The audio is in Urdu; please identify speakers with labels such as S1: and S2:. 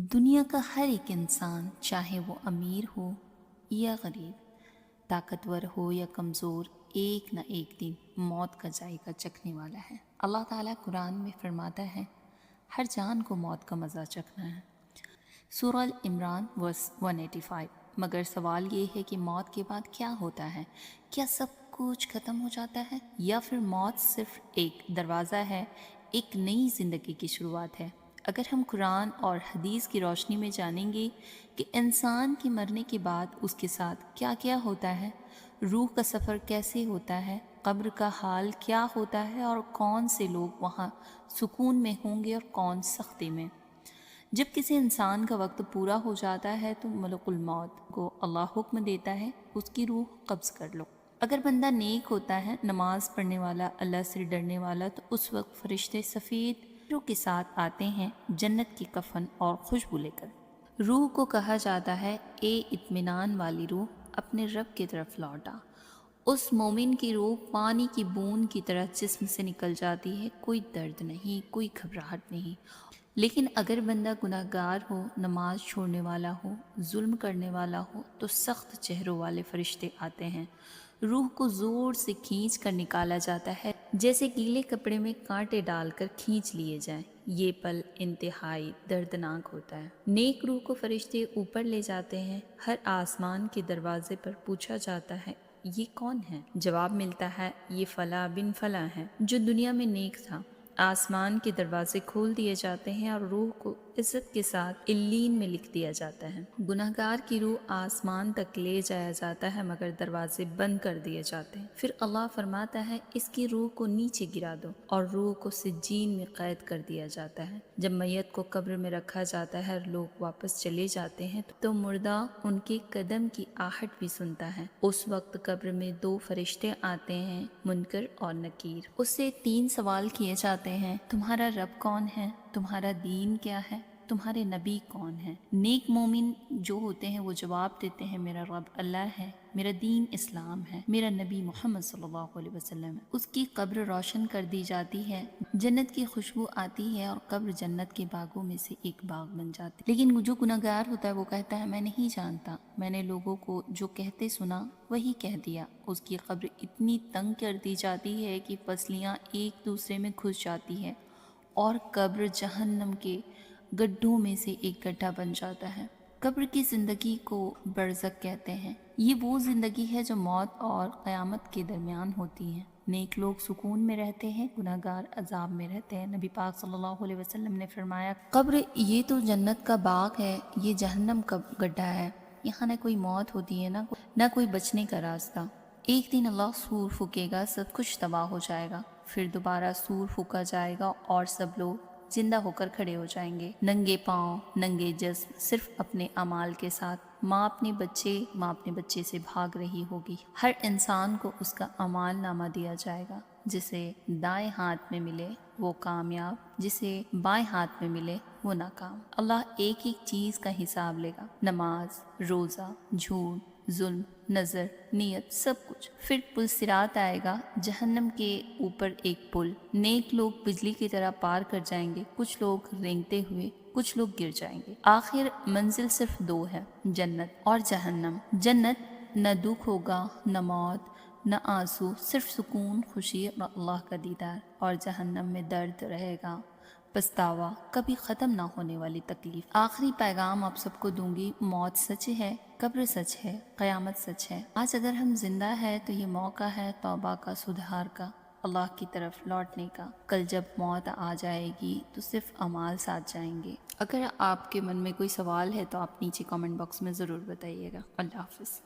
S1: دنیا کا ہر ایک انسان، چاہے وہ امیر ہو یا غریب، طاقتور ہو یا کمزور، ایک نہ ایک دن موت کا ذائقہ چکھنے والا ہے۔ اللہ تعالیٰ قرآن میں فرماتا ہے، ہر جان کو موت کا مزہ چکھنا ہے۔ سورہ عمران ورس 185۔ مگر سوال یہ ہے کہ موت کے بعد کیا ہوتا ہے؟ کیا سب کچھ ختم ہو جاتا ہے، یا پھر موت صرف ایک دروازہ ہے، ایک نئی زندگی کی شروعات ہے؟ اگر ہم قرآن اور حدیث کی روشنی میں جانیں گے کہ انسان کے مرنے کے بعد اس کے ساتھ کیا کیا ہوتا ہے، روح کا سفر کیسے ہوتا ہے، قبر کا حال کیا ہوتا ہے، اور کون سے لوگ وہاں سکون میں ہوں گے اور کون سختی میں۔ جب کسی انسان کا وقت پورا ہو جاتا ہے تو ملک الموت کو اللہ حکم دیتا ہے، اس کی روح قبض کر لو۔ اگر بندہ نیک ہوتا ہے، نماز پڑھنے والا، اللہ سے ڈرنے والا، تو اس وقت فرشتے سفید روح کے ساتھ آتے ہیں، جنت کی کفن اور خوشبو لے کر۔ روح کو کہا جاتا ہے، اے اطمینان والی روح، اپنے رب کی طرف لوٹا۔ اس مومن کی روح پانی کی بوند کی طرح جسم سے نکل جاتی ہے، کوئی درد نہیں، کوئی گھبراہٹ نہیں۔ لیکن اگر بندہ گناہ گار ہو، نماز چھوڑنے والا ہو، ظلم کرنے والا ہو، تو سخت چہروں والے فرشتے آتے ہیں، روح کو زور سے کھینچ کر نکالا جاتا ہے، جیسے گیلے کپڑے میں کانٹے ڈال کر کھینچ لیے جائیں۔ یہ پل انتہائی دردناک ہوتا ہے۔ نیک روح کو فرشتے اوپر لے جاتے ہیں، ہر آسمان کے دروازے پر پوچھا جاتا ہے، یہ کون ہے؟ جواب ملتا ہے، یہ فلاں بن فلاں ہے، جو دنیا میں نیک تھا۔ آسمان کے دروازے کھول دیے جاتے ہیں اور روح کو عزت کے ساتھ علین میں لکھ دیا جاتا ہے۔ گناہ گار کی روح آسمان تک لے جایا جاتا ہے، مگر دروازے بند کر دیے جاتے ہیں۔ پھر اللہ فرماتا ہے، اس کی روح کو نیچے گرا دو، اور روح کو سجین میں قید کر دیا جاتا ہے۔ جب میت کو قبر میں رکھا جاتا ہے اور لوگ واپس چلے جاتے ہیں تو مردہ ان کے قدم کی آہٹ بھی سنتا ہے۔ اس وقت قبر میں دو فرشتے آتے ہیں، منکر اور نکیر۔ اس سے 3 سوال کیے جاتے ہیں، تمہارا رب کون ہے، تمہارا دین کیا ہے، تمہارے نبی کون ہے؟ نیک مومن جو ہوتے ہیں وہ جواب دیتے ہیں، میرا رب اللہ ہے، میرا دین اسلام ہے، میرا نبی محمد صلی اللہ علیہ وسلم ہے۔ اس کی قبر روشن کر دی جاتی ہے، جنت کی خوشبو آتی ہے، اور قبر جنت کے باغوں میں سے ایک باغ بن جاتی ہے۔ لیکن جو گناہ گار ہوتا ہے وہ کہتا ہے، میں نہیں جانتا، میں نے لوگوں کو جو کہتے سنا وہی کہہ دیا۔ اس کی قبر اتنی تنگ کر دی جاتی ہے کہ پسلیاں ایک دوسرے میں گھس جاتی ہے، اور قبر جہنم کے گڈھوں میں سے ایک گڈھا بن جاتا ہے۔ قبر کی زندگی کو برزخ کہتے ہیں۔ یہ وہ زندگی ہے جو موت اور قیامت کے درمیان ہوتی ہے۔ نیک لوگ سکون میں رہتے ہیں، گناہ گار عذاب میں رہتے ہیں۔ نبی پاک صلی اللہ علیہ وسلم نے فرمایا، قبر یہ تو جنت کا باغ ہے، یہ جہنم کا گڈھا ہے۔ یہاں نہ کوئی موت ہوتی ہے، نہ کوئی بچنے کا راستہ۔ ایک دن اللہ سور پھونکے گا، سب کچھ تباہ ہو جائے گا، پھر دوبارہ سور پھونکا جائے گا اور سب لوگ زندہ ہو کر کھڑے ہو جائیں گے، ننگے پاؤں، ننگے جسم، صرف اپنے اعمال کے ساتھ۔ ماں اپنے بچے سے بھاگ رہی ہوگی۔ ہر انسان کو اس کا اعمال نامہ دیا جائے گا، جسے دائیں ہاتھ میں ملے وہ کامیاب، جسے بائیں ہاتھ میں ملے وہ ناکام۔ اللہ ایک ایک چیز کا حساب لے گا، نماز، روزہ، جھوٹ، ظلم، نظر، نیت، سب کچھ۔ پھر پل صراط آئے گا، جہنم کے اوپر ایک پل، نیک لوگ بجلی کی طرح پار کر جائیں گے، کچھ لوگ رینگتے ہوئے، کچھ لوگ گر جائیں گے۔ آخر منزل صرف 2 ہے، جنت اور جہنم۔ جنت نہ دکھ ہوگا، نہ موت، نہ آنسو، صرف سکون، خوشی اور اللہ کا دیدار۔ اور جہنم میں درد رہے گا، پچھتاوا، کبھی ختم نہ ہونے والی تکلیف۔ آخری پیغام آپ سب کو دوں گی، موت سچ ہے، قبر سچ ہے، قیامت سچ ہے۔ آج اگر ہم زندہ ہے تو یہ موقع ہے توبہ کا، سدھار کا، اللہ کی طرف لوٹنے کا۔ کل جب موت آ جائے گی تو صرف اعمال ساتھ جائیں گے۔ اگر آپ کے من میں کوئی سوال ہے تو آپ نیچے کامنٹ باکس میں ضرور بتائیے گا۔ اللہ حافظ۔